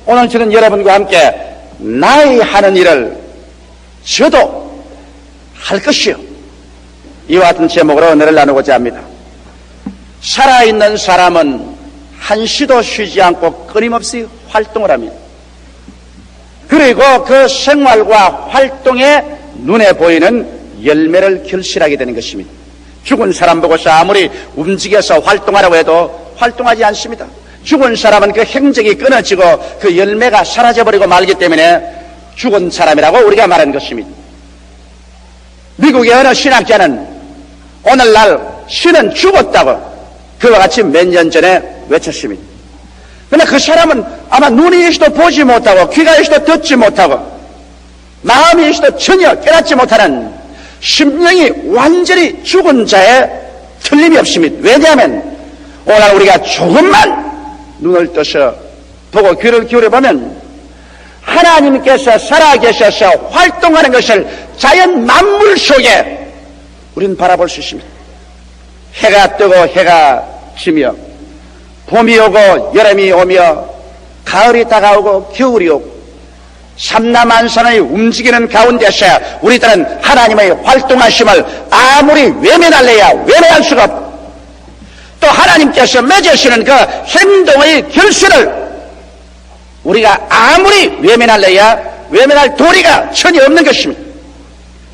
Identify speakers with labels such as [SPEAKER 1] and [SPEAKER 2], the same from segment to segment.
[SPEAKER 1] 오늘 저는 여러분과 함께 나의 하는 일을 저도 할 것이요, 이와 같은 제목으로 은혜를 나누고자 합니다. 살아있는 사람은 한시도 쉬지 않고 끊임없이 활동을 합니다. 그리고 그 생활과 활동에 눈에 보이는 열매를 결실하게 되는 것입니다. 죽은 사람 보고서 아무리 움직여서 활동하라고 해도 활동하지 않습니다. 죽은 사람은 그 행적이 끊어지고 그 열매가 사라져버리고 말기 때문에 죽은 사람이라고 우리가 말하는 것입니다. 미국의 어느 신학자는 오늘날 신은 죽었다고 그와 같이 몇 년 전에 외쳤습니다. 그런데 그 사람은 아마 눈이 있어도 보지 못하고 귀가 있어도 듣지 못하고 마음이 있어도 전혀 깨닫지 못하는 심령이 완전히 죽은 자에 틀림이 없습니다. 왜냐하면 오늘 우리가 조금만 눈을 떠서 보고 귀를 기울여보면 하나님께서 살아계셔서 활동하는 것을 자연 만물 속에 우리는 바라볼 수 있습니다. 해가 뜨고 해가 지며 봄이 오고 여름이 오며 가을이 다가오고 겨울이 오고 삼라만선의 움직이는 가운데서 우리들은 하나님의 활동하심을 아무리 외면할래야 외면할 수가 없고, 또 하나님께서 맺으시는 그 행동의 결실을 우리가 아무리 외면할래야 외면할 도리가 전혀 없는 것입니다.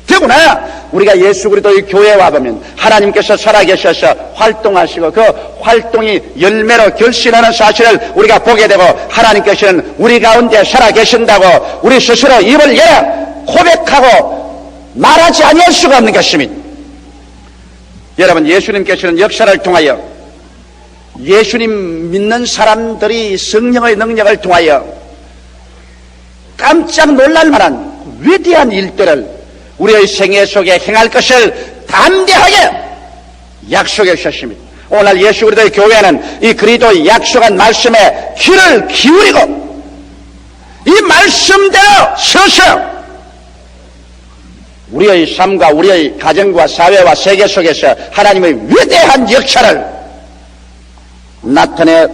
[SPEAKER 1] 더구나 우리가 예수 그리스도의 교회에 와보면 하나님께서 살아계셔서 활동하시고 그 활동이 열매로 결실하는 사실을 우리가 보게 되고, 하나님께서는 우리 가운데 살아계신다고 우리 스스로 입을 열어 고백하고 말하지 아니할 수가 없는 것입니다. 여러분, 예수님께서는 역사를 통하여 예수님 믿는 사람들이 성령의 능력을 통하여 깜짝 놀랄 만한 위대한 일들을 우리의 생애 속에 행할 것을 담대하게 약속해 주셨습니다. 오늘 예수 그리스도의 교회는 이 그리스도의 약속한 말씀에 귀를 기울이고 이 말씀대로 서서 우리의 삶과 우리의 가정과 사회와 세계 속에서 하나님의 위대한 역사를 나타내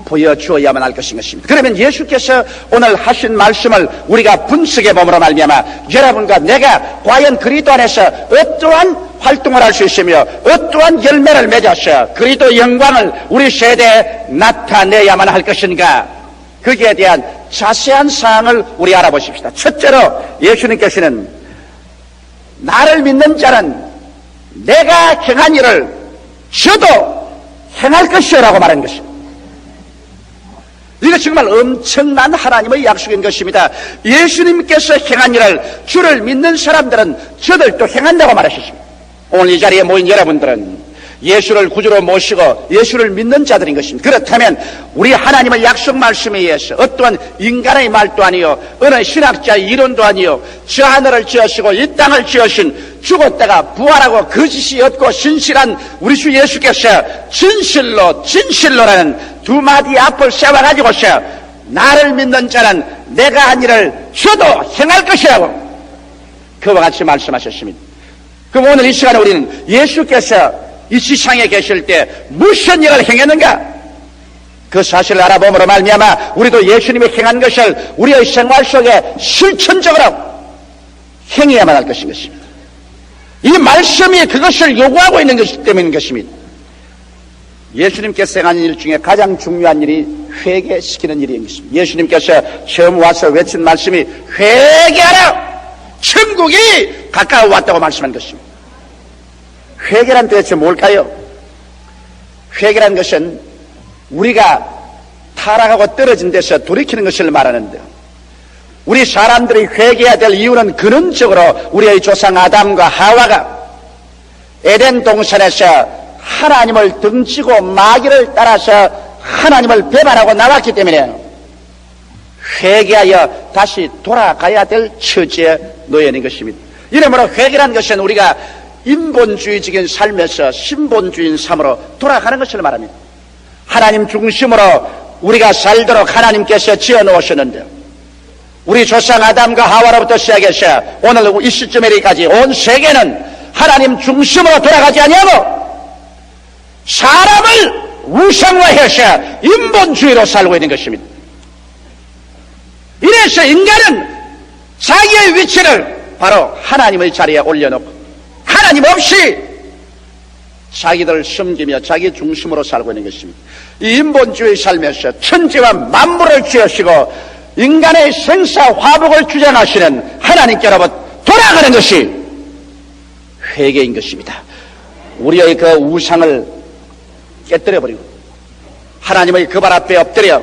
[SPEAKER 1] 보여주어야만 할 것인 것입니다. 그러면 예수께서 오늘 하신 말씀을 우리가 분석해 봄으로 말미암아 여러분과 내가 과연 그리스도 안에서 어떠한 활동을 할 수 있으며 어떠한 열매를 맺어서 그리스도 영광을 우리 세대에 나타내야만 할 것인가, 거기에 대한 자세한 사항을 우리 알아보십시다. 첫째로 예수님께서는 나를 믿는 자는 내가 행한 일을 저도 행할 것이라고 말한 것입니다. 이거 정말 엄청난 하나님의 약속인 것입니다. 예수님께서 행한 일을 주를 믿는 사람들은 저들도 행한다고 말하셨습니다. 오늘 이 자리에 모인 여러분들은 예수를 구주로 모시고 예수를 믿는 자들인 것입니다. 그렇다면 우리 하나님의 약속 말씀에 의해서 어떠한 인간의 말도 아니요 어느 신학자의 이론도 아니요 저 하늘을 지으시고 이 땅을 지으신 죽었다가 부활하고 거짓이 없고 신실한 우리 주 예수께서 진실로라는 두 마디 앞을 세워가지고서 나를 믿는 자는 내가 한 일을 저도 행할 것이라고 그와 같이 말씀하셨습니다. 그럼 오늘 이 시간에 우리는 예수께서 이 지상에 계실 때 무슨 일을 행했는가, 그 사실을 알아봄으로 말미암아 우리도 예수님이 행한 것을 우리의 생활 속에 실천적으로 행해야만 할 것인 것입니다. 이 말씀이 그것을 요구하고 있는 것이기 때문인 것입니다. 예수님께서 행한 일 중에 가장 중요한 일이 회개시키는 일인 것입니다. 예수님께서 처음 와서 외친 말씀이 회개하라, 천국이 가까워 왔다고 말씀한 것입니다. 회개란 도대체 뭘까요? 회개란 것은 우리가 타락하고 떨어진 데서 돌이키는 것을 말하는데, 우리 사람들이 회개해야 될 이유는 근원적으로 우리의 조상 아담과 하와가 에덴 동산에서 하나님을 등지고 마귀를 따라서 하나님을 배반하고 나왔기 때문에 회개하여 다시 돌아가야 될 처지에 놓여 있는 것입니다. 이러므로 회개란 것은 우리가 인본주의적인 삶에서 신본주의인 삶으로 돌아가는 것을 말합니다. 하나님 중심으로 우리가 살도록 하나님께서 지어놓으셨는데, 우리 조상 아담과 하와로부터 시작해서 오늘 이 시점에 이르기까지 온 세계는 하나님 중심으로 돌아가지 아니하고 사람을 우상화해서 인본주의로 살고 있는 것입니다. 그래서 인간은 자기의 위치를 바로 하나님의 자리에 올려놓고 하나님 없이 자기들 숨기며 자기 중심으로 살고 있는 것입니다. 이 인본주의 삶에서 천지와 만물을 지으시고 인간의 생사 화복을 주장하시는 하나님께로부터 돌아가는 것이 회개인 것입니다. 우리의 그 우상을 깨뜨려버리고 하나님의 그 발 앞에 엎드려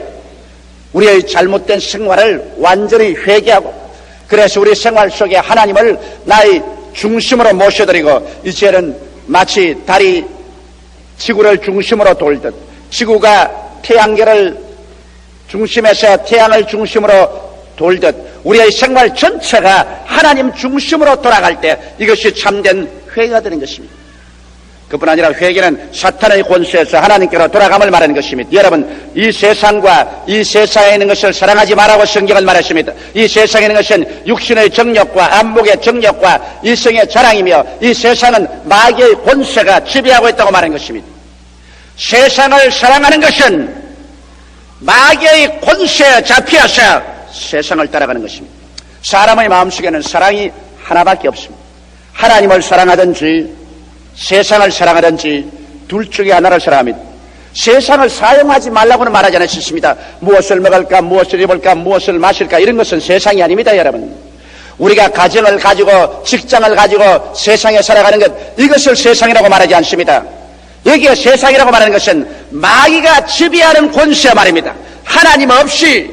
[SPEAKER 1] 우리의 잘못된 생활을 완전히 회개하고, 그래서 우리 생활 속에 하나님을 나의 중심으로 모셔드리고, 이제는 마치 달이 지구를 중심으로 돌듯 지구가 태양계를 중심에서 태양을 중심으로 돌듯 우리의 생활 전체가 하나님 중심으로 돌아갈 때 이것이 참된 회개가 되는 것입니다. 그뿐 아니라 회개는 사탄의 권세에서 하나님께로 돌아감을 말하는 것입니다. 여러분, 이 세상과 이 세상에 있는 것을 사랑하지 말라고 성경은 말했습니다. 이 세상에 있는 것은 육신의 정욕과 안목의 정욕과 이성의 자랑이며 이 세상은 마귀의 권세가 지배하고 있다고 말하는 것입니다. 세상을 사랑하는 것은 마귀의 권세에 잡혀서 세상을 따라가는 것입니다. 사람의 마음속에는 사랑이 하나밖에 없습니다. 하나님을 사랑하든지 세상을 사랑하든지 둘 중에 하나를 사랑합니다. 세상을 사용하지 말라고는 말하지 않으셨습니다. 무엇을 먹을까, 무엇을 입을까, 무엇을 마실까, 이런 것은 세상이 아닙니다, 여러분. 우리가 가정을 가지고 직장을 가지고 세상에 살아가는 것, 이것을 세상이라고 말하지 않습니다. 여기에 세상이라고 말하는 것은 마귀가 지배하는 권세 말입니다. 하나님 없이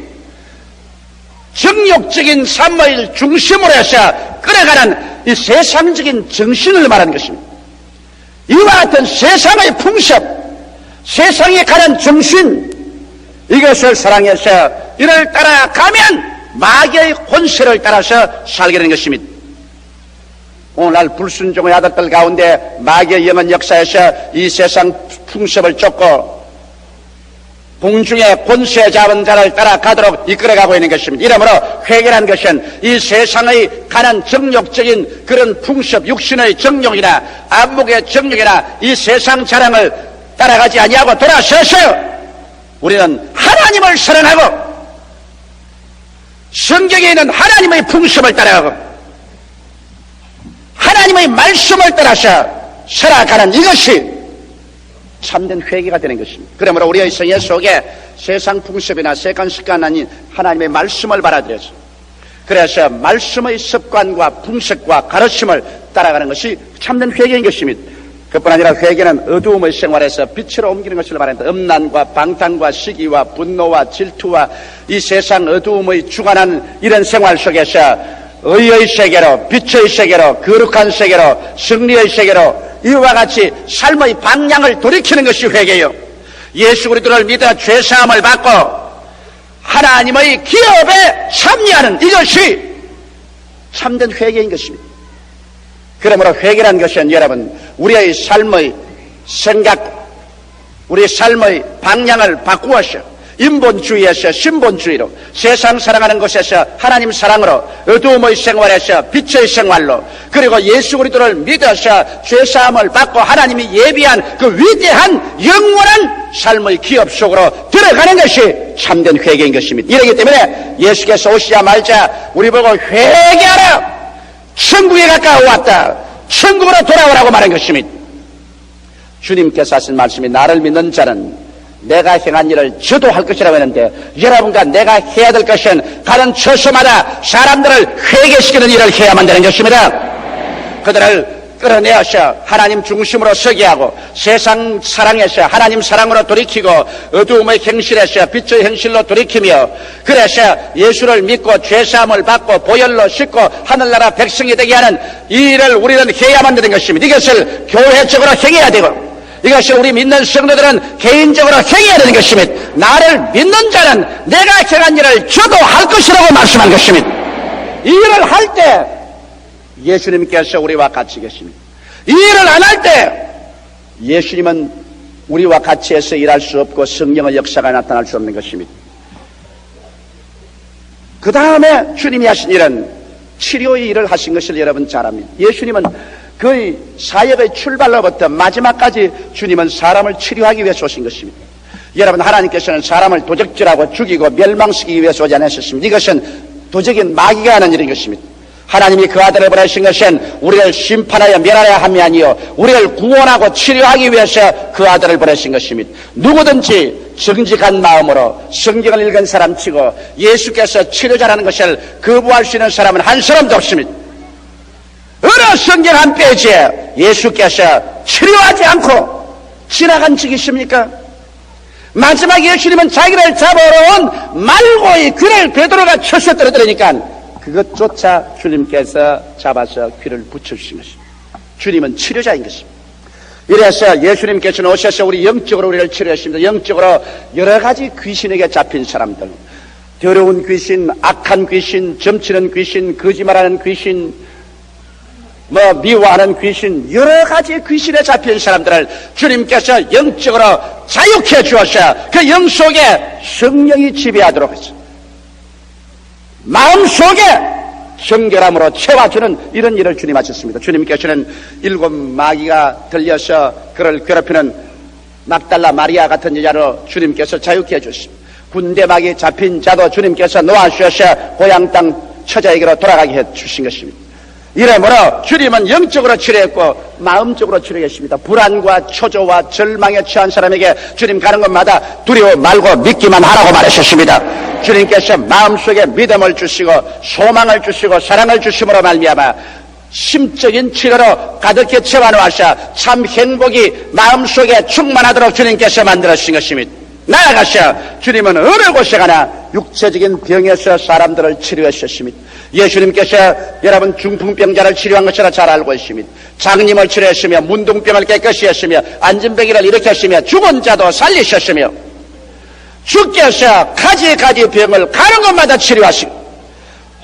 [SPEAKER 1] 정욕적인 삶을 중심으로 해서 끌어가는 이 세상적인 정신을 말하는 것입니다. 이와 같은 세상의 풍습, 세상에 가는 정신, 이것을 사랑해서 이를 따라가면 마귀의 권세를 따라서 살게 되는 것입니다. 오늘날 불순종의 아들들 가운데 마귀의 영은 역사에서 이 세상 풍습을 쫓고 공중의 권세 잡은 자를 따라가도록 이끌어가고 있는 것입니다. 이러므로 회개라는 것은 이 세상의 가는 정욕적인 그런 풍습, 육신의 정욕이나 안목의 정욕이나 이 세상 자랑을 따라가지 아니하고 돌아서서 우리는 하나님을 사랑하고 성경에 있는 하나님의 풍습을 따라가고 하나님의 말씀을 따라서 살아가는 이것이 참된 회개가 되는 것입니다. 그러므로 우리의 생애 속에 세상 풍습이나 세간 습관 아닌 하나님의 말씀을 받아들여서, 그래서 말씀의 습관과 풍습과 가르침을 따라가는 것이 참된 회개인 것입니다. 그뿐 아니라 회개는 어두움의 생활에서 빛으로 옮기는 것을 말합니다. 음란과 방탕과 시기와 분노와 질투와 이 세상 어두움의 주관하는 이런 생활 속에서 의의 세계로, 빛의 세계로, 거룩한 세계로, 승리의 세계로 이와 같이 삶의 방향을 돌이키는 것이 회개요. 예수 그리스도를 믿어 죄사함을 받고 하나님의 기업에 참여하는 이것이 참된 회개인 것입니다. 그러므로 회개라는 것은 여러분, 우리의 삶의 생각, 우리의 삶의 방향을 바꾸어서 인본주의에서 신본주의로, 세상 사랑하는 것에서 하나님 사랑으로, 어두움의 생활에서 빛의 생활로, 그리고 예수 그리스도를 믿어서 죄사함을 받고 하나님이 예비한 그 위대한 영원한 삶의 기업 속으로 들어가는 것이 참된 회개인 것입니다. 이러기 때문에 예수께서 오시자마자 우리 보고 회개하라, 천국에 가까워 왔다, 천국으로 돌아오라고 말한 것입니다. 주님께서 하신 말씀이 나를 믿는 자는 내가 행한 일을 저도 할 것이라고 했는데, 여러분과 내가 해야 될 것은 가는 처소마다 사람들을 회개시키는 일을 해야만 되는 것입니다. 그들을 끌어내어서 하나님 중심으로 서게 하고 세상 사랑에서 하나님 사랑으로 돌이키고 어두움의 행실에서 빛의 행실로 돌이키며, 그래서 예수를 믿고 죄사함을 받고 보혈로 씻고 하늘나라 백성이 되게 하는 이 일을 우리는 해야만 되는 것입니다. 이것을 교회적으로 행해야 되고 이것이 우리 믿는 성도들은 개인적으로 행해야 되는 것입니다. 나를 믿는 자는 내가 행한 일을 저도 할 것이라고 말씀한 것입니다. 이 일을 할 때 예수님께서 우리와 같이 계십니다. 이 일을 안 할 때 예수님은 우리와 같이 해서 일할 수 없고 성령의 역사가 나타날 수 없는 것입니다. 그 다음에 주님이 하신 일은 치료의 일을 하신 것을 여러분 잘 압니다. 예수님은 그의 사역의 출발로부터 마지막까지 주님은 사람을 치료하기 위해서 오신 것입니다. 여러분, 하나님께서는 사람을 도적질하고 죽이고 멸망시키기 위해서 오지 않으셨습니다. 이것은 도적인 마귀가 하는 일인 것입니다. 하나님이 그 아들을 보내신 것은 우리를 심판하여 멸하려 함이 아니요 우리를 구원하고 치료하기 위해서 그 아들을 보내신 것입니다. 누구든지 정직한 마음으로 성경을 읽은 사람치고 예수께서 치료자라는 것을 거부할 수 있는 사람은 한 사람도 없습니다. 어느 성경 한 페이지에 예수께서 치료하지 않고 지나간 적이 있습니까? 마지막에 예수님은 자기를 잡아오러 온 말고의 귀를 베드로가 쳐서 떨어뜨리니까 그것조차 주님께서 잡아서 귀를 붙여주신 것입니다. 주님은 치료자인 것입니다. 이래서 예수님께서는 오셔서 우리 영적으로 우리를 치료하십니다. 영적으로 여러 가지 귀신에게 잡힌 사람들, 더러운 귀신, 악한 귀신, 점치는 귀신, 거짓말하는 귀신, 미워하는 귀신, 여러 가지 귀신에 잡힌 사람들을 주님께서 영적으로 자유케 주어서 그 영 속에 성령이 지배하도록 했습니다. 마음속에 정결함으로 채워주는 이런 일을 주님 하셨습니다. 주님께서는 7 마귀가 들려서 그를 괴롭히는 막달라 마리아 같은 여자로 주님께서 자유케 해주십니다. 군대 마귀 잡힌 자도 주님께서 놓아주셔서 고향 땅 처자에게로 돌아가게 해주신 것입니다. 이러므로 주님은 영적으로 치료했고 마음적으로 치료했습니다. 불안과 초조와 절망에 처한 사람에게 주님 가는 곳마다 두려워 말고 믿기만 하라고 말하셨습니다. 주님께서 마음속에 믿음을 주시고 소망을 주시고 사랑을 주심으로 말미암아 심적인 치료로 가득히 채워놓으셔 참 행복이 마음속에 충만하도록 주님께서 만들어주신 것입니다. 나아가셔 주님은 어느 곳에 가나 육체적인 병에서 사람들을 치료하셨습니다. 예수님께서 여러분 중풍병자를 치료한 것이라 잘 알고 있습니다. 장님을 치료했으며 문둥병을 깨끗이 했으며 안진병이를 일으켰으며 죽은 자도 살리셨으며 주께서 가지 병을 가는 곳마다 치료하시고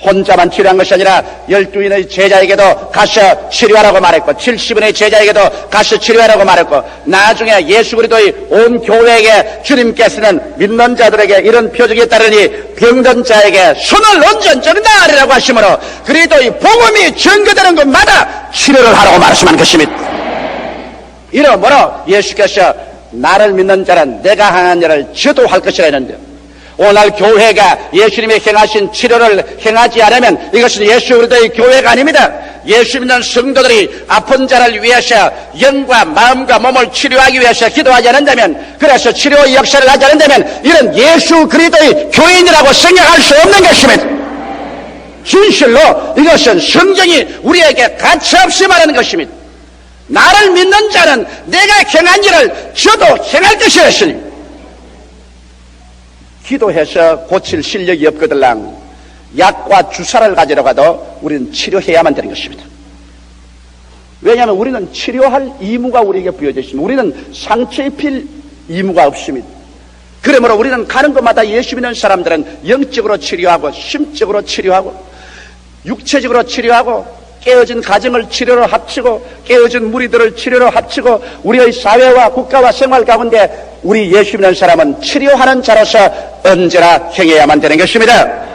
[SPEAKER 1] 혼자만 치료한 것이 아니라 12인의 제자에게도 가서 치료하라고 말했고 70인의 제자에게도 가서 치료하라고 말했고 나중에 예수 그리스도의 온 교회에게 주님께서는 믿는 자들에게 이런 표적이 따르니 병든 자에게 손을 얹은 나으리라고 하시므로 그리스도의 복음이 전거되는 곳마다 치료를 하라고 말씀한 것입니다. 이러므로 예수께서 나를 믿는 자는 내가 행한 일을 저도 할 것이라 했는데 오늘 교회가 예수님이 행하신 치료를 행하지 않으면 이것은 예수 그리스도의 교회가 아닙니다. 예수 믿는 성도들이 아픈 자를 위해서 영과 마음과 몸을 치료하기 위해서 기도하지 않는다면 그래서 치료의 역사를 하지 않는다면 이런 예수 그리스도의 교인이라고 생각할 수 없는 것입니다. 진실로 이것은 성경이 우리에게 가차없이 말하는 것입니다. 나를 믿는 자는 내가 행한 일을 저도 행할 것이라 했으니 기도해서 고칠 실력이 없거들랑 약과 주사를 가지러 가도 우리는 치료해야만 되는 것입니다. 왜냐하면 우리는 치료할 의무가 우리에게 부여져 있습니다. 우리는 상처 입힐 의무가 없습니다. 그러므로 우리는 가는 곳마다 예수 믿는 사람들은 영적으로 치료하고 심적으로 치료하고 육체적으로 치료하고 깨어진 가정을 치료로 합치고 깨어진 무리들을 치료로 합치고 우리의 사회와 국가와 생활 가운데 우리 예수 믿는 사람은 치료하는 자로서 언제나 행해야만 되는 것입니다.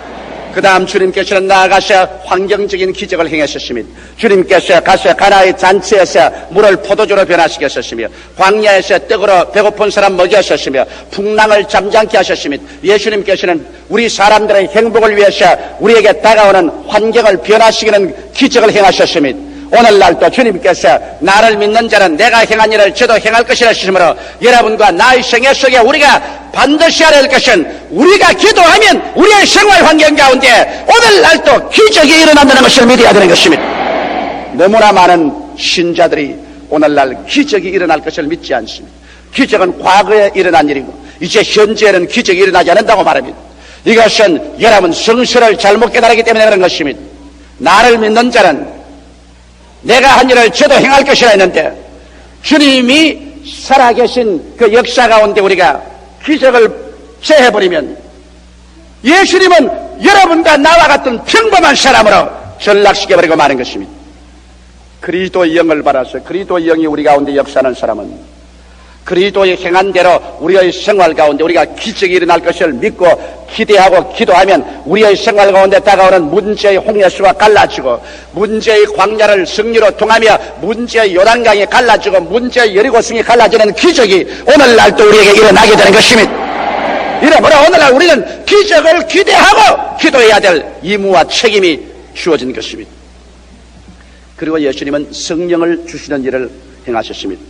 [SPEAKER 1] 그 다음 주님께서는 나아가서 환경적인 기적을 행하셨습니다. 주님께서 가서 가나의 잔치에서 물을 포도주로 변화시켰었으며 광야에서 떡으로 배고픈 사람 먹였었으며 풍랑을 잠잠케 하셨습니다. 예수님께서는 우리 사람들의 행복을 위해서 우리에게 다가오는 환경을 변화시키는 기적을 행하셨습니다. 오늘날도 주님께서 나를 믿는 자는 내가 행한 일을 저도 행할 것이라 하시므로 여러분과 나의 생애 속에 우리가 반드시 알아야 할 것은 우리가 기도하면 우리의 생활 환경 가운데 오늘날도 기적이 일어난다는 것을 믿어야 되는 것입니다. 너무나 많은 신자들이 오늘날 기적이 일어날 것을 믿지 않습니다. 기적은 과거에 일어난 일이고 이제 현재는 기적이 일어나지 않는다고 말합니다. 이것은 여러분 성서를 잘못 깨달았기 때문에 그런 것입니다. 나를 믿는 자는 내가 한 일을 저도 행할 것이라 했는데 주님이 살아계신 그 역사 가운데 우리가 기적을 체해버리면 예수님은 여러분과 나와 같은 평범한 사람으로 전락시켜버리고 마는 것입니다. 그리스도의 영을 받아서 그리스도의 영이 우리 가운데 역사하는 사람은 그리스도의 행한 대로 우리의 생활 가운데 우리가 기적이 일어날 것을 믿고 기대하고 기도하면 우리의 생활 가운데 다가오는 문제의 홍해수가 갈라지고 문제의 광야를 승리로 통하며 문제의 요단강이 갈라지고 문제의 여리고성이 갈라지는 기적이 오늘날도 우리에게 일어나게 되는 것입니다. 이러므로 오늘날 우리는 기적을 기대하고 기도해야 될 의무와 책임이 주어진 것입니다. 그리고 예수님은 성령을 주시는 일을 행하셨습니다.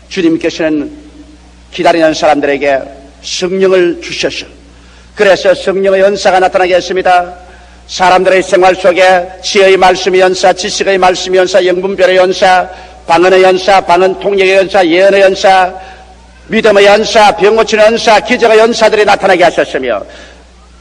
[SPEAKER 1] 주님께서는 기다리는 사람들에게 성령을 주셨어. 그래서 성령의 연사가 나타나게 했습니다. 사람들의 생활 속에 지혜의 말씀의 연사, 지식의 말씀의 연사, 영분별의 연사, 방언의 연사, 방언 통역의 연사, 예언의 연사, 믿음의 연사, 병 고치는 연사, 기적의 연사들이 나타나게 하셨으며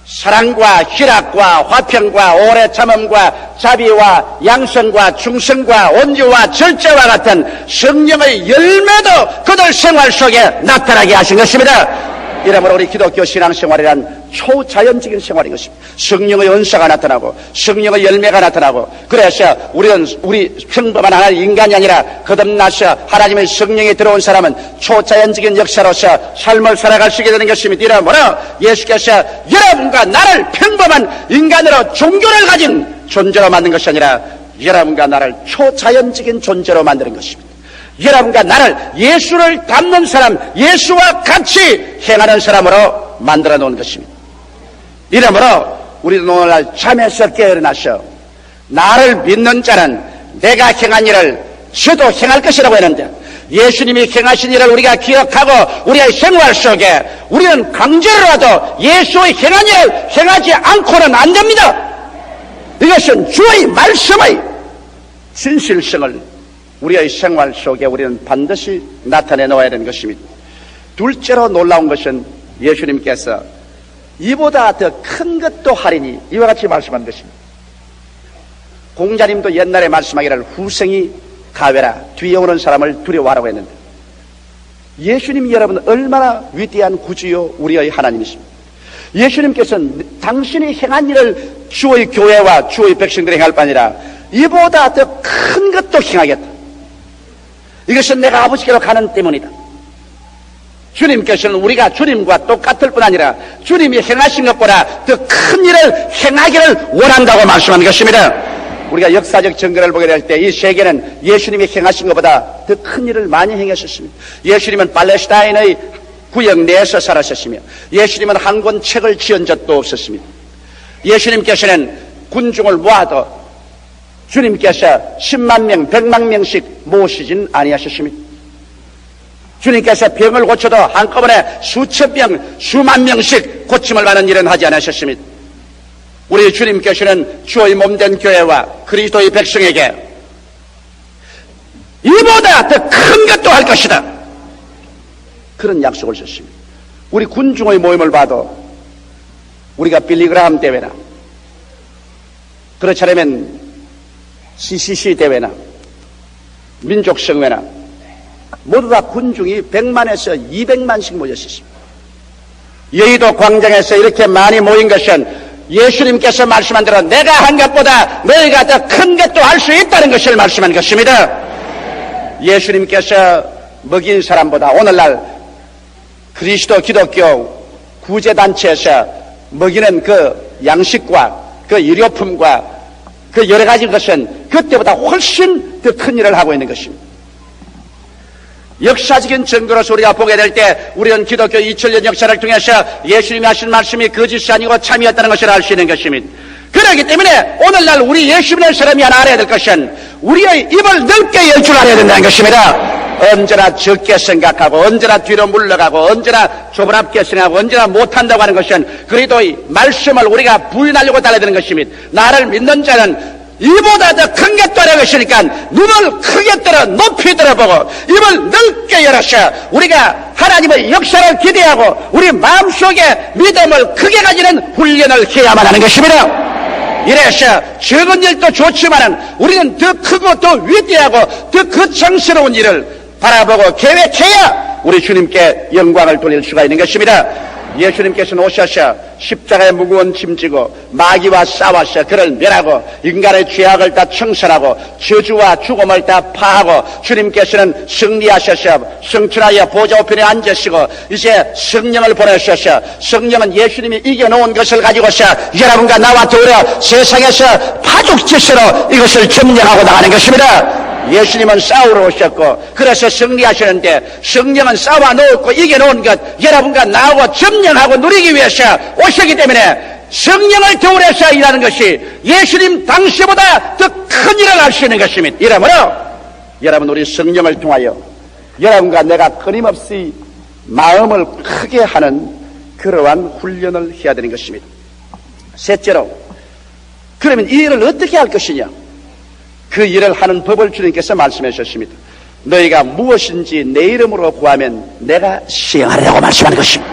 [SPEAKER 1] 사랑과 희락과 화평과 오래 참음과 자비와 양성과 충성과 온유와 절제와 같은 성령의 열매도 그들 생활 속에 나타나게 하신 것입니다. 이러므로 우리 기독교 신앙생활이란 초자연적인 생활인 것입니다. 성령의 은사가 나타나고 성령의 열매가 나타나고, 그래서 우리 평범한 하나의 인간이 아니라 거듭나서 하나님의 성령이 들어온 사람은 초자연적인 역사로서 삶을 살아갈 수 있게 되는 것입니다. 이러므로 예수께서 여러분과 나를 평범한 인간으로 종교를 가진 존재로 만든 것이 아니라 여러분과 나를 초자연적인 존재로 만드는 것입니다. 여러분과 나를 예수를 닮는 사람, 예수와 같이 행하는 사람으로 만들어 놓은 것입니다. 이러므로 우리는 오늘날 잠에서 깨어나서 나를 믿는 자는 내가 행한 일을 저도 행할 것이라고 했는데, 예수님이 행하신 일을 우리가 기억하고 우리의 생활 속에 우리는 강제로라도 예수의 행한 일을 행하지 않고는 안 됩니다. 이것은 주의 말씀의 진실성을 우리의 생활 속에 우리는 반드시 나타내 놓아야 되는 것입니다. 둘째로 놀라운 것은 예수님께서 이보다 더 큰 것도 하리니 이와 같이 말씀한 것입니다. 공자님도 옛날에 말씀하기를 후생이 가외라, 뒤에 오는 사람을 두려워하라고 했는데, 예수님이 여러분 얼마나 위대한 구주요 우리의 하나님이십니까? 예수님께서는 당신이 행한 일을 주의 교회와 주의 백성들이 행할 바 아니라 이보다 더 큰 것도 행하겠다. 이것은 내가 아버지께로 가는 때문이다. 주님께서는 우리가 주님과 똑같을 뿐 아니라 주님이 행하신 것보다 더 큰 일을 행하기를 원한다고 말씀하는 것입니다. 우리가 역사적 증거를 보게 될 때 이 세계는 예수님이 행하신 것보다 더 큰 일을 많이 행하셨습니다. 예수님은 팔레스타인의 구역 내에서 살았었으며 예수님은 한 권 책을 지은 적도 없었습니다. 예수님께서는 군중을 모아도 주님께서 10만 명, 100만 명씩 모시진 아니하셨습니다. 주님께서 병을 고쳐도 한꺼번에 수천 명, 수만 명씩 고침을 받는 일은 하지 않으셨습니다. 우리 주님께서는 주의 몸된 교회와 그리스도의 백성에게 이보다 더 큰 것도 할 것이다, 그런 약속을 줬습니다. 우리 군중의 모임을 봐도 우리가 빌리그라함 대회나 그렇지 않으면 CCC 대회나 민족성회나 모두 다 군중이 100만에서 200만씩 모였습니다. 여의도 광장에서 이렇게 많이 모인 것은 예수님께서 말씀한 대로 내가 한 것보다 너희가 더 큰 것도 할 수 있다는 것을 말씀한 것입니다. 예수님께서 먹인 사람보다 오늘날 그리스도 기독교 구제단체에서 먹이는 그 양식과 그 의료품과 그 여러 가지 것은 그때보다 훨씬 더 큰 일을 하고 있는 것입니다. 역사적인 증거로서 우리가 보게 될 때 우리는 기독교 2000년 역사를 통해서 예수님이 하신 말씀이 거짓이 아니고 참이었다는 것을 알 수 있는 것입니다. 그렇기 때문에 오늘날 우리 예수 믿는 사람이 하나 알아야 될 것은 우리의 입을 넓게 열 줄 알아야 된다는 것입니다. 언제나 적게 생각하고 언제나 뒤로 물러가고 언제나 좁은 앞게 생각하고 언제나 못한다고 하는 것은 그리스도의 말씀을 우리가 부인하려고 달려드는 것입니다. 나를 믿는 자는 이보다 더 큰 것도 하는 것이니까 눈을 크게 들어 높이 들어보고 입을 넓게 열어서 우리가 하나님의 역사를 기대하고 우리 마음속에 믿음을 크게 가지는 훈련을 해야만 하는 것입니다. 이래서 적은 일도 좋지만은 우리는 더 크고 더 위대하고 더 거창스러운 일을 바라보고 계획해야 우리 주님께 영광을 돌릴 수가 있는 것입니다. 예수님께서는 오셔서 십자가에 무거운 짐 지고 마귀와 싸워서 그를 멸하고 인간의 죄악을 다 청산하고 저주와 죽음을 다 파하고 주님께서는 승리하셔서 성천하여 보좌 우편에 앉으시고 이제 성령을 보내셔서 성령은 예수님이 이겨놓은 것을 가지고서 여러분과 나와 더불어 세상에서 파죽지세로 이것을 점령하고 나가는 것입니다. 예수님은 싸우러 오셨고 그래서 승리하시는데 성령은 싸워 놓고 이겨놓은 것 여러분과 나하고 점령하고 누리기 위해서 오셨기 때문에 성령을 겨울에서 일하는 것이 예수님 당시보다 더 큰 일을 할 수 있는 것입니다. 이러므로 여러분 우리 성령을 통하여 여러분과 내가 끊임없이 마음을 크게 하는 그러한 훈련을 해야 되는 것입니다. 셋째로 그러면 이 일을 어떻게 할 것이냐, 그 일을 하는 법을 주님께서 말씀해 주셨습니다. 너희가 무엇인지 내 이름으로 구하면 내가 시행하리라고 말씀하는 것입니다.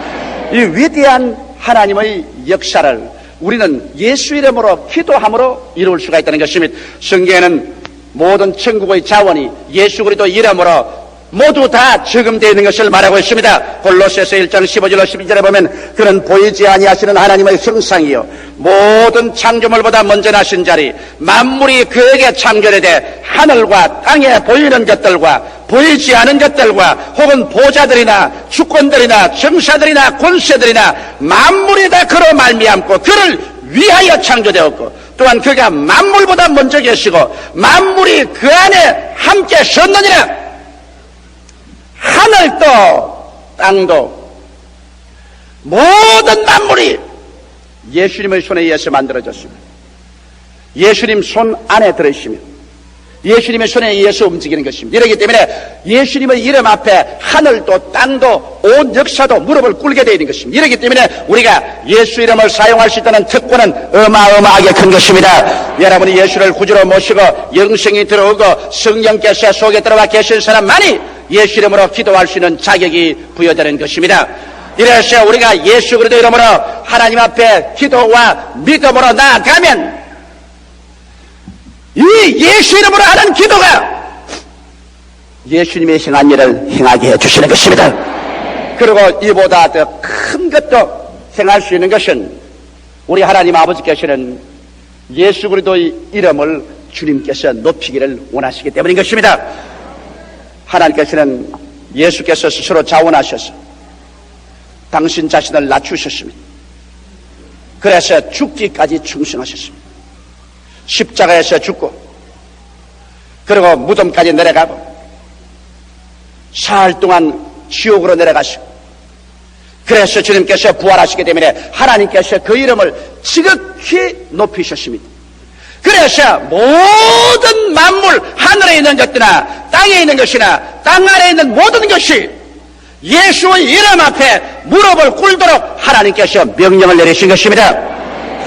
[SPEAKER 1] 이 위대한 하나님의 역사를 우리는 예수 이름으로 기도함으로 이룰 수가 있다는 것입니다. 성경에는 모든 천국의 자원이 예수 그리스도 이름으로 모두 다 저금되어 있는 것을 말하고 있습니다. 골로새서 1장 15절로 12절에 보면 그는 보이지 아니하시는 하나님의 형상이요 모든 창조물보다 먼저 나신 자리 만물이 그에게 창조되되 하늘과 땅에 보이는 것들과 보이지 않은 것들과 혹은 보좌들이나 주권들이나 정사들이나 권세들이나 만물이 다 그로 말미암고 그를 위하여 창조되었고 또한 그가 만물보다 먼저 계시고 만물이 그 안에 함께 섰느니라. 하늘도 땅도 모든 만물이 예수님의 손에 의해서 만들어졌습니다. 예수님 손 안에 들어있으며 예수님의 손에 의해서 움직이는 것입니다. 이렇기 때문에 예수님의 이름 앞에 하늘도 땅도 온 역사도 무릎을 꿇게 되어 있는 것입니다. 이렇기 때문에 우리가 예수 이름을 사용할 수 있다는 특권은 어마어마하게 큰 것입니다. 여러분이 예수를 구주로 모시고 영생이 들어오고 성령께서 속에 들어와 계신 사람만이 예수 이름으로 기도할 수 있는 자격이 부여되는 것입니다. 이래서 우리가 예수 그리스도 이름으로 하나님 앞에 기도와 믿음으로 나아가면 이 예수 이름으로 하는 기도가 예수님의 행한 일을 행하게 해주시는 것입니다. 그리고 이보다 더 큰 것도 행할 수 있는 것은 우리 하나님 아버지께서는 예수 그리스도의 이름을 주님께서 높이기를 원하시기 때문인 것입니다. 하나님께서는 예수께서 스스로 자원하셔서 당신 자신을 낮추셨습니다. 그래서 죽기까지 충성하셨습니다. 십자가에서 죽고 그리고 무덤까지 내려가고 사흘 동안 지옥으로 내려가시고 그래서 주님께서 부활하시기 때문에 하나님께서 그 이름을 지극히 높이셨습니다. 그래서 모든 만물 하늘에 있는 것이나 땅에 있는 것이나 땅 아래에 있는 모든 것이 예수의 이름 앞에 무릎을 꿇도록 하나님께서 명령을 내리신 것입니다.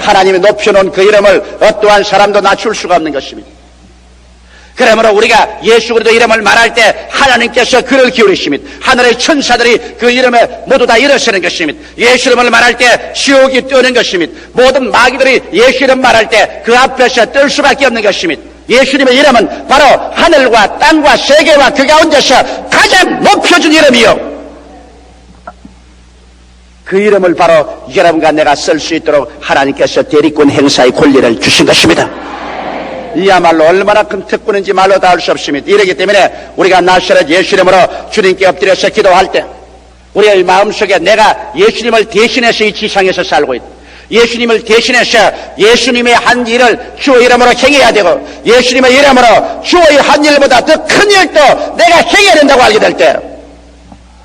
[SPEAKER 1] 하나님이 높여놓은 그 이름을 어떠한 사람도 낮출 수가 없는 것입니다. 그러므로 우리가 예수 그리스도 이름을 말할 때 하나님께서 귀를 기울이십니다. 하늘의 천사들이 그 이름에 모두 다 일어서는 것입니다. 예수 이름을 말할 때 지옥이 뜨는 것입니다. 모든 마귀들이 예수 이름 말할 때 그 앞에서 뜰 수밖에 없는 것입니다. 예수님의 이름은 바로 하늘과 땅과 세계와 그 가운데서 가장 높여준 이름이요 그 이름을 바로 여러분과 내가 쓸 수 있도록 하나님께서 대리권 행사의 권리를 주신 것입니다. 이야말로 얼마나 큰 특권인지 말로 다 할 수 없습니다. 이러기 때문에 우리가 나사렛 예수 이름으로 주님께 엎드려서 기도할 때 우리의 마음속에 내가 예수님을 대신해서 이 지상에서 살고 있다. 예수님을 대신해서 예수님의 한 일을 주의 이름으로 행해야 되고 예수님의 이름으로 주의 한 일보다 더 큰 일도 내가 행해야 된다고 알게 될 때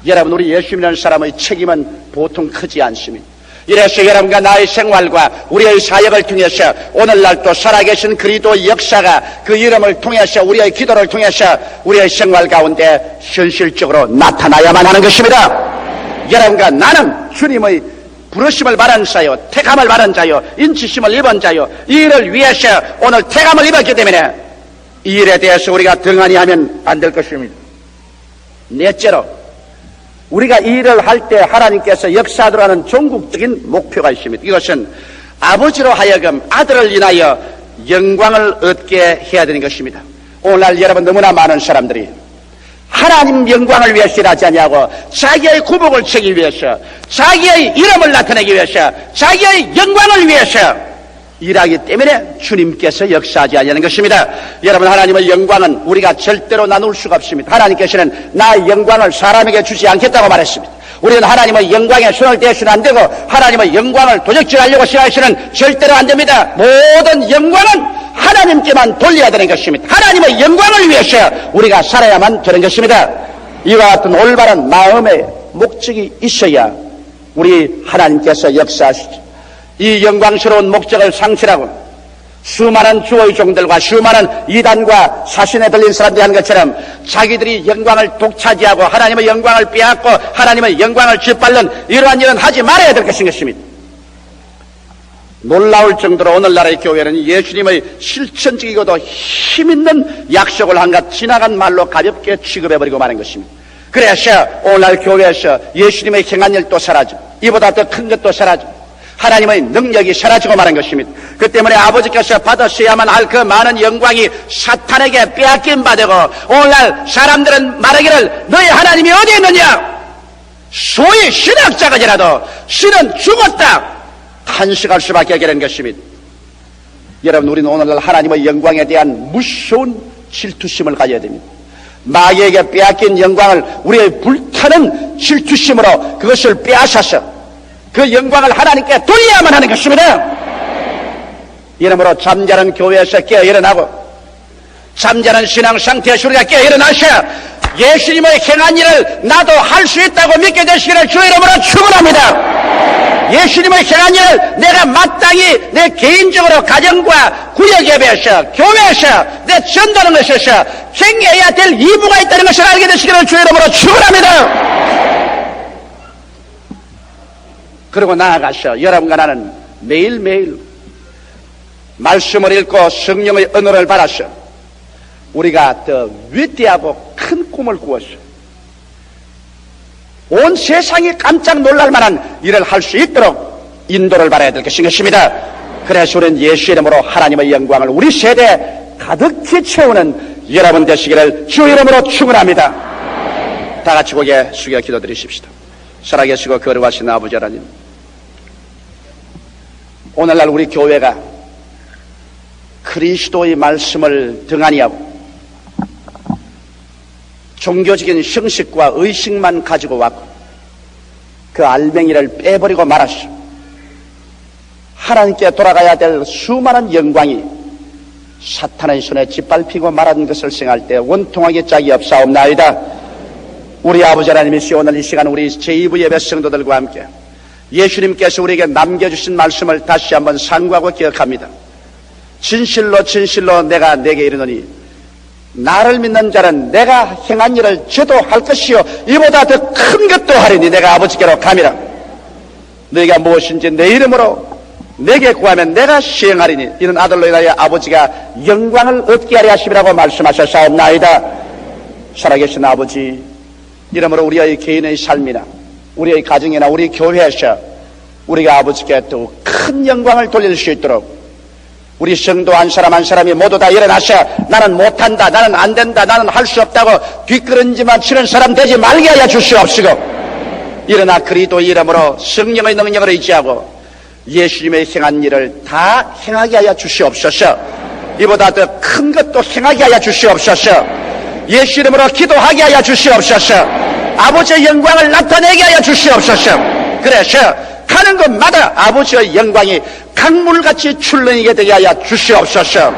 [SPEAKER 1] 여러분 우리 예수님이라는 사람의 책임은 보통 크지 않습니다. 이래서 여러분과 나의 생활과 우리의 사역을 통해서 오늘날도 살아계신 그리스도의 역사가 그 이름을 통해서 우리의 기도를 통해서 우리의 생활 가운데 현실적으로 나타나야만 하는 것입니다. 여러분과 나는 주님의 부르심을 받은 자요 택함을 받은 자요 인치심을 입은 자요 이 일을 위해서 오늘 택함을 입었기 때문에 이 일에 대해서 우리가 등한히 하면 안 될 것입니다. 넷째로 우리가 이 일을 할 때 하나님께서 역사하도록 하는 종국적인 목표가 있습니다. 이것은 아버지로 하여금 아들을 인하여 영광을 얻게 해야 되는 것입니다. 오늘날 여러분 너무나 많은 사람들이 하나님 영광을 위해서 일하지 아니하고 자기의 구복을 채기 위해서 자기의 이름을 나타내기 위해서 자기의 영광을 위해서 일하기 때문에 주님께서 역사하지 아니하는 것입니다. 여러분 하나님의 영광은 우리가 절대로 나눌 수가 없습니다. 하나님께서는 나의 영광을 사람에게 주지 않겠다고 말했습니다. 우리는 하나님의 영광에 손을 대서는 안 되고 하나님의 영광을 도적질하려고 생각해서는 절대로 안 됩니다. 모든 영광은 하나님께만 돌려야 되는 것입니다. 하나님의 영광을 위해서 우리가 살아야만 되는 것입니다. 이와 같은 올바른 마음의 목적이 있어야 우리 하나님께서 역사하시죠. 이 영광스러운 목적을 상실하고 수많은 주의 종들과 수많은 이단과 사신에 들린 사람들이 한 것처럼 자기들이 영광을 독차지하고 하나님의 영광을 빼앗고 하나님의 영광을 짓밟는 이러한 일은 하지 말아야 될 것입니다. 놀라울 정도로 오늘날의 교회는 예수님의 실천적이고도 힘있는 약속을 한갓 지나간 말로 가볍게 취급해버리고 마는 것입니다. 그래서 오늘날 교회에서 예수님의 행한 일도 사라지고 이보다 더 큰 것도 사라지고 하나님의 능력이 사라지고 마는 것입니다. 그 때문에 아버지께서 받으셔야만 할 그 많은 영광이 사탄에게 빼앗긴 바 되고 오늘날 사람들은 말하기를 너희 하나님이 어디 있느냐? 소위 신학자가지라도 신은 죽었다 탄식할 수밖에 없게 된 것입니다. 여러분, 우리는 오늘날 하나님의 영광에 대한 무서운 질투심을 가져야 됩니다. 마귀에게 빼앗긴 영광을 우리의 불타는 질투심으로 그것을 빼앗아서 그 영광을 하나님께 돌려야만 하는 것입니다. 이러므로 잠자는 교회에서 깨어 일어나고 잠자는 신앙 상태에서 우리가 깨어 일어나셔 예수님의 행한 일을 나도 할 수 있다고 믿게 되시기를 주의 이름으로 축원합니다. 예수님의 행한 일을 내가 마땅히 내 개인적으로 가정과 구역예배에서 교회에서 내 전도하는 것에서 행해야 될義務가 있다는 것을 알게 되시기를 주의 이름으로 축원합니다. 그리고 나아가서 여러분과 나는 매일매일 말씀을 읽고 성령의 은혜를 받아서 우리가 더 위대하고 큰 꿈을 꾸어서 온 세상이 깜짝 놀랄 만한 일을 할 수 있도록 인도를 받아야 될 것입니다. 그래서 우리는 예수 이름으로 하나님의 영광을 우리 세대에 가득히 채우는 여러분 되시기를 주 이름으로 축원합니다. 다 같이 고개 숙여 기도드리십시다. 살아계시고 거룩하신 아버지 하나님, 오늘날 우리 교회가 그리스도의 말씀을 등한히 하고 종교적인 형식과 의식만 가지고 왔고 그 알맹이를 빼버리고 말았어. 하나님께 돌아가야 될 수많은 영광이 사탄의 손에 짓밟히고 말한 것을 생각할 때 원통하게 짝이 없사옵나이다. 우리 아버지 하나님이시 오늘 이 시간 우리 제2부 예배 성도들과 함께 예수님께서 우리에게 남겨주신 말씀을 다시 한번 상고하고 기억합니다. 진실로 진실로 내가 내게 이르노니 나를 믿는 자는 내가 행한 일을 저도 할 것이요 이보다 더 큰 것도 하리니 내가 아버지께로 감이라. 너희가 무엇인지 내 이름으로 내게 구하면 내가 시행하리니 이는 아들로 인하여 아버지가 영광을 얻게 하려 하심이라고 말씀하셨사옵나이다. 살아계신 아버지, 이러므로 우리의 개인의 삶이나 우리의 가정이나 우리 교회에서 우리가 아버지께 또 큰 영광을 돌릴 수 있도록 우리 성도 한 사람 한 사람이 모두 다 일어나서 나는 못한다, 나는 안 된다, 나는 할 수 없다고 뒷걸음질만 치는 사람 되지 말게 하여 주시옵시고, 일어나 그리스도 이름으로 성령의 능력을 의지하고 예수님의 행한 일을 다 행하게 하여 주시옵소서. 이보다 더 큰 것도 행하게 하여 주시옵소서. 예수 이름으로 기도하게 하여 주시옵소서. 아버지의 영광을 나타내게 하여 주시옵소서. 그래서 가는 곳마다 아버지의 영광이 강물같이 출렁이게 되게 하여 주시옵소서.